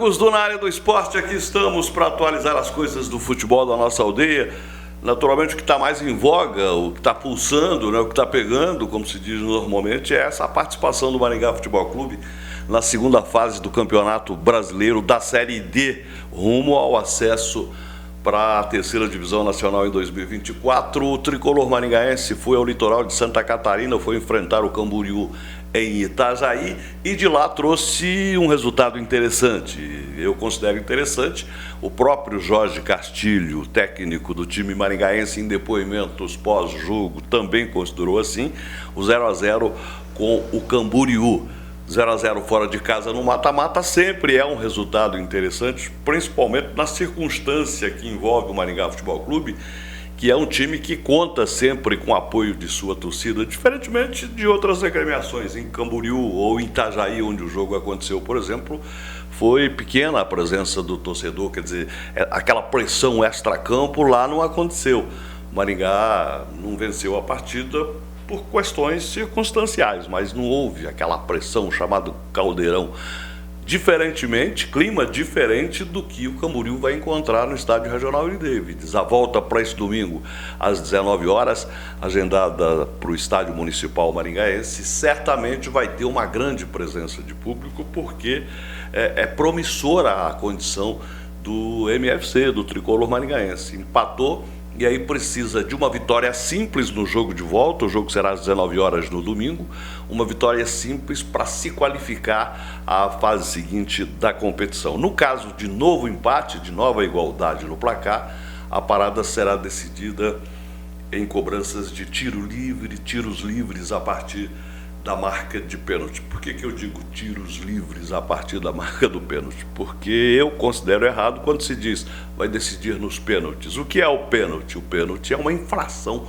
amigos do Na Área do Esporte, aqui estamos para atualizar as coisas do futebol da nossa aldeia. Naturalmente o que está mais em voga, o que está pulsando, né, o que está pegando, como se diz normalmente, é essa participação do Maringá Futebol Clube na segunda fase do Campeonato Brasileiro da Série D, rumo ao acesso para a terceira divisão nacional em 2024. O tricolor maringaense foi ao litoral de Santa Catarina, foi enfrentar o Camboriú em Itajaí e de lá trouxe um resultado interessante. Eu considero interessante. O próprio Jorge Castilho, técnico do time maringaense, em depoimentos pós-jogo, também considerou assim o 0-0 com o Camboriú. 0-0 fora de casa no mata-mata sempre é um resultado interessante, principalmente na circunstância que envolve o Maringá Futebol Clube, que é um time que conta sempre com o apoio de sua torcida, diferentemente de outras agremiações. Em Camboriú ou em Itajaí, onde o jogo aconteceu, por exemplo, foi pequena a presença do torcedor, quer dizer, aquela pressão extra-campo lá não aconteceu. O Maringá não venceu a partida por questões circunstanciais, mas não houve aquela pressão chamada caldeirão. Diferentemente, clima diferente do que o Camboriú vai encontrar no Estádio Regional Willie Davids. A volta para esse domingo às 19 horas, agendada para o Estádio Municipal Maringaense, certamente vai ter uma grande presença de público, porque é promissora a condição do MFC, do tricolor maringaense. Empatou e aí precisa de uma vitória simples no jogo de volta. O jogo será às 19 horas no domingo. Uma vitória simples para se qualificar à fase seguinte da competição. No caso de novo empate, de nova igualdade no placar, a parada será decidida em cobranças de tiros livres a partir da marca de pênalti. Por que eu digo tiros livres a partir da marca do pênalti? Porque eu considero errado quando se diz vai decidir nos pênaltis. O que é o pênalti? O pênalti é uma infração,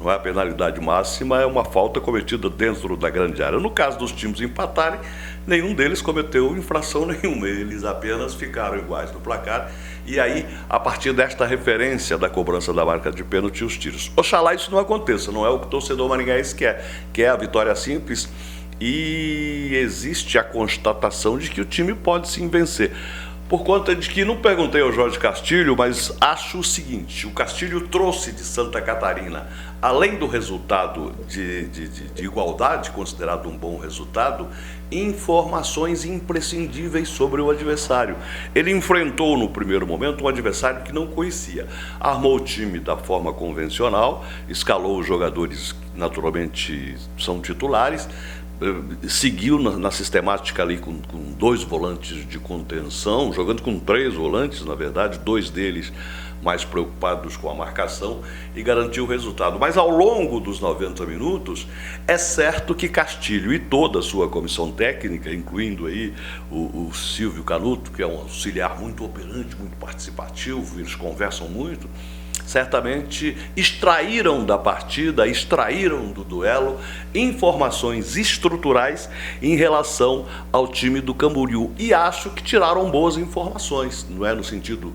não é a penalidade máxima, é uma falta cometida dentro da grande área. No caso dos times empatarem, nenhum deles cometeu infração nenhuma, eles apenas ficaram iguais no placar. E aí, a partir desta referência da cobrança da marca de pênalti, os tiros. Oxalá isso não aconteça, não é o que o torcedor maringaense quer a vitória simples, e existe a constatação de que o time pode sim vencer. Por conta de que, não perguntei ao Jorge Castilho, mas acho o seguinte: o Castilho trouxe de Santa Catarina, além do resultado de igualdade, considerado um bom resultado, informações imprescindíveis sobre o adversário. Ele enfrentou no primeiro momento um adversário que não conhecia, armou o time da forma convencional, escalou os jogadores que naturalmente são titulares, seguiu na sistemática ali com dois volantes de contenção, jogando com três volantes, na verdade, dois deles mais preocupados com a marcação, e garantiu o resultado. Mas ao longo dos 90 minutos, é certo que Castilho e toda a sua comissão técnica, incluindo aí o Silvio Canuto, que é um auxiliar muito operante, muito participativo, eles conversam muito, certamente extraíram da partida, extraíram do duelo informações estruturais em relação ao time do Camboriú, e acho que tiraram boas informações, não é, no sentido,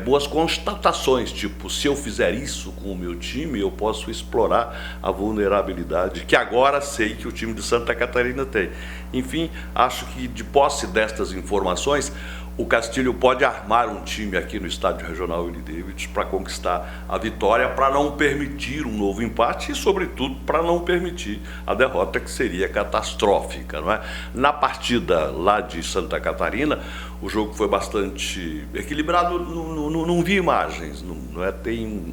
boas constatações, tipo, se eu fizer isso com o meu time, eu posso explorar a vulnerabilidade que agora sei que o time de Santa Catarina tem. Enfim, acho que de posse destas informações, o Castilho pode armar um time aqui no Estádio Regional Willie Davids para conquistar a vitória, para não permitir um novo empate e, sobretudo, para não permitir a derrota, que seria catastrófica, não é? Na partida lá de Santa Catarina, o jogo foi bastante equilibrado, não vi imagens, não é? Tem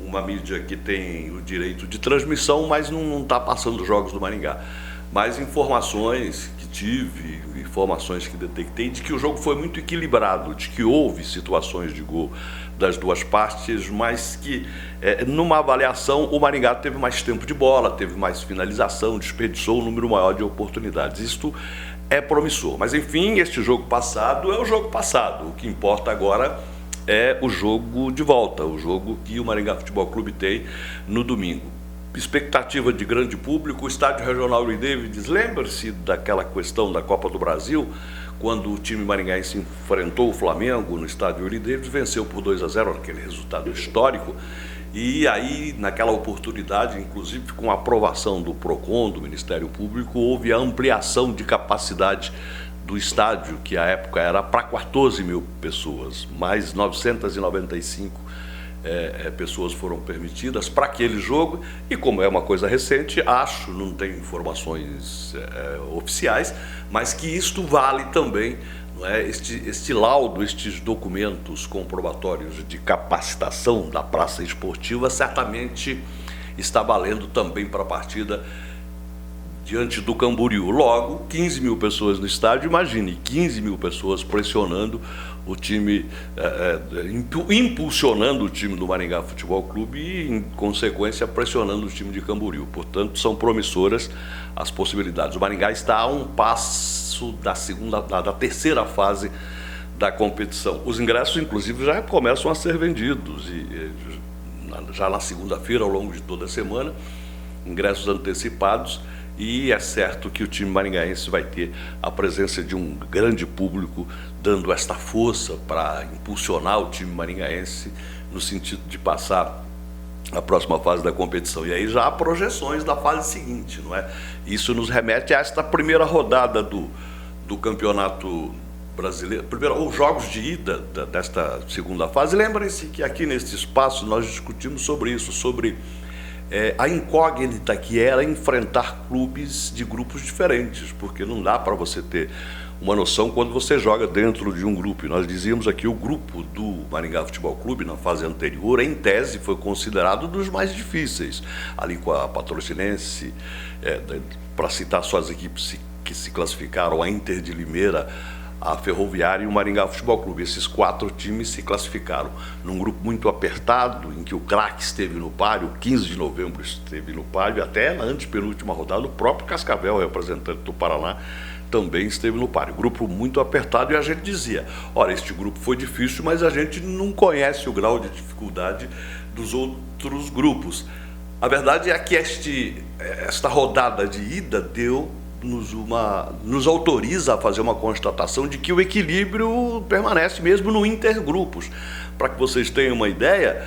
uma mídia que tem o direito de transmissão, mas não está passando os jogos do Maringá. Mas informações que tive, informações que detectei, de que o jogo foi muito equilibrado, de que houve situações de gol das duas partes, mas que numa avaliação o Maringá teve mais tempo de bola, teve mais finalização, desperdiçou um número maior de oportunidades. Isto é promissor. Mas enfim, este jogo passado é o jogo passado. O que importa agora é o jogo de volta, o jogo que o Maringá Futebol Clube tem no domingo. Expectativa de grande público. O Estádio Regional Willie Davids, lembra-se daquela questão da Copa do Brasil, quando o time maringaense enfrentou o Flamengo no Estádio Willie Davids, venceu por 2-0, aquele resultado histórico, e aí, naquela oportunidade, inclusive com a aprovação do PROCON, do Ministério Público, houve a ampliação de capacidade do estádio, que à época era para 14 mil pessoas, mais 995 pessoas foram permitidas para aquele jogo, e como é uma coisa recente, não tenho informações oficiais, mas que isto vale também, não é? Este laudo, estes documentos comprobatórios de capacitação da praça esportiva certamente está valendo também para a partida diante do Camboriú. Logo, 15 mil pessoas no estádio, imagine, 15 mil pessoas pressionando o time, impulsionando o time do Maringá Futebol Clube e, em consequência, pressionando o time de Camboriú. Portanto, são promissoras as possibilidades. O Maringá está a um passo da terceira fase da competição. Os ingressos, inclusive, já começam a ser vendidos, e já na segunda-feira, ao longo de toda a semana, ingressos antecipados. E é certo que o time maringaense vai ter a presença de um grande público, dando esta força para impulsionar o time maringaense no sentido de passar a próxima fase da competição. E aí já há projeções da fase seguinte, não é? Isso nos remete a esta primeira rodada do Campeonato Brasileiro, os jogos de ida desta segunda fase. Lembrem-se que aqui neste espaço nós discutimos sobre isso, sobre a incógnita que era enfrentar clubes de grupos diferentes, porque não dá para você ter uma noção quando você joga dentro de um grupo. E nós dizíamos aqui, o grupo do Maringá Futebol Clube, na fase anterior, em tese, foi considerado dos mais difíceis, ali com a Patrocinense, para citar só as equipes que se classificaram, a Inter de Limeira, a Ferroviária e o Maringá Futebol Clube. Esses 4 times se classificaram num grupo muito apertado, em que o craque esteve no páreo, 15 de novembro esteve no páreo, até na antepenúltima rodada o próprio Cascavel, representante do Paraná, também esteve no páreo. Grupo muito apertado, e a gente dizia, olha, este grupo foi difícil, mas a gente não conhece o grau de dificuldade dos outros grupos. A verdade é que esta rodada de ida nos autoriza a fazer uma constatação de que o equilíbrio permanece mesmo no intergrupos. Para que vocês tenham uma ideia,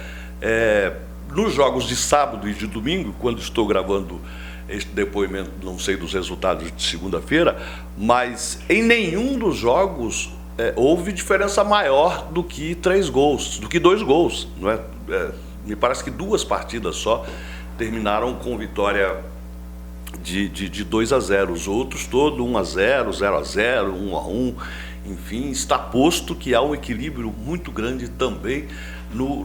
nos jogos de sábado e de domingo, quando estou gravando este depoimento, não sei dos resultados de segunda-feira, mas em nenhum dos jogos houve diferença maior do que 3 gols, do que 2 gols, não é? Me parece que 2 partidas só terminaram com vitória de 2-0, os outros todos 1-0, 0-0, 1-1, enfim, está posto que há um equilíbrio muito grande também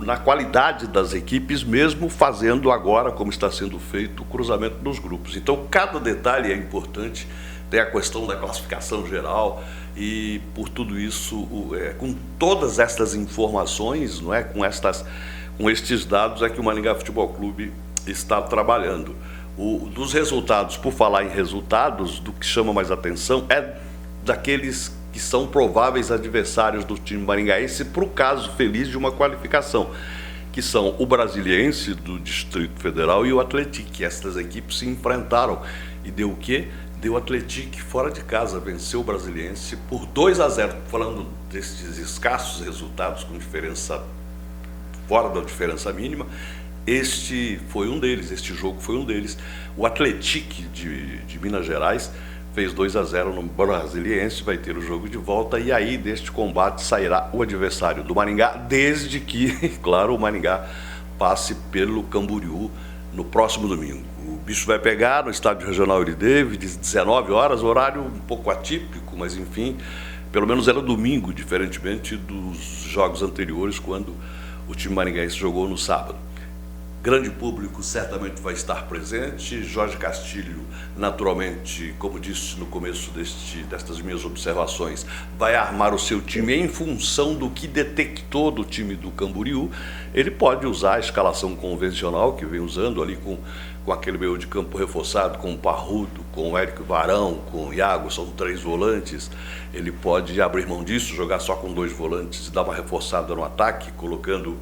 na qualidade das equipes, mesmo fazendo agora, como está sendo feito, o cruzamento dos grupos. Então, cada detalhe é importante, tem a questão da classificação geral, e por tudo isso, com todas estas informações, não é? Com estes dados, é que o Maringá Futebol Clube está trabalhando. Dos resultados, por falar em resultados, do que chama mais atenção é daqueles que são prováveis adversários do time maringaense para o caso feliz de uma qualificação, que são o Brasiliense do Distrito Federal e o Atlético. Estas equipes se enfrentaram e deu o quê? Deu o Atlético fora de casa, venceu o Brasiliense por 2-0. Falando desses escassos resultados com diferença fora da diferença mínima, este foi um deles, este jogo foi um deles. O Atlético de Minas Gerais fez 2-0 no Brasiliense, vai ter o jogo de volta, e aí deste combate sairá o adversário do Maringá, desde que, claro, o Maringá passe pelo Camboriú no próximo domingo. O bicho vai pegar no estádio regional Erideve, às 19 horas, horário um pouco atípico, mas enfim, pelo menos era domingo, diferentemente dos jogos anteriores, quando o time maringaense jogou no sábado. Grande público certamente vai estar presente. Jorge Castilho, naturalmente, como disse no começo destas minhas observações, vai armar o seu time em função do que detectou do time do Camboriú. Ele pode usar a escalação convencional que vem usando ali com aquele meio de campo reforçado, com o Parrudo, com o Érico Varão, com o Iago, são 3 volantes. Ele pode abrir mão disso, jogar só com 2 volantes e dar uma reforçada no ataque, colocando,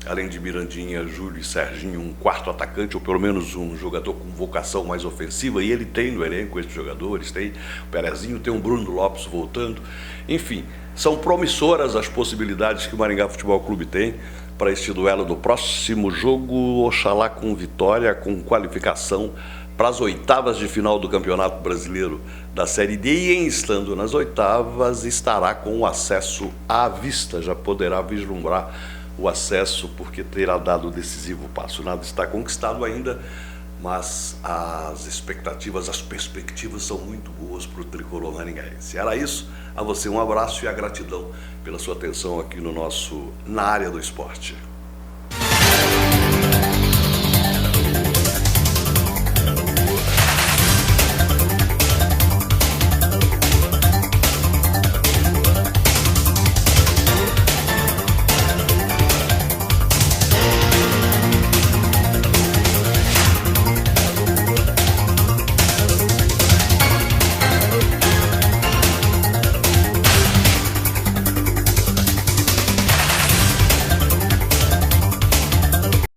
além de Mirandinha, Júlio e Serginho, um 4º atacante, ou pelo menos um jogador com vocação mais ofensiva, e ele tem no elenco esses jogadores, tem o Perezinho, tem o Bruno Lopes voltando. Enfim, são promissoras as possibilidades que o Maringá Futebol Clube tem para este duelo do próximo jogo, oxalá com vitória, com qualificação para as oitavas de final do Campeonato Brasileiro da Série D e, em estando nas oitavas, estará com o acesso à vista, já poderá vislumbrar o acesso porque terá dado o decisivo passo. Nada está conquistado ainda, mas as expectativas, as perspectivas são muito boas para o tricolor maringaense. Era isso, a você um abraço e a gratidão pela sua atenção aqui no Na Área do Esporte.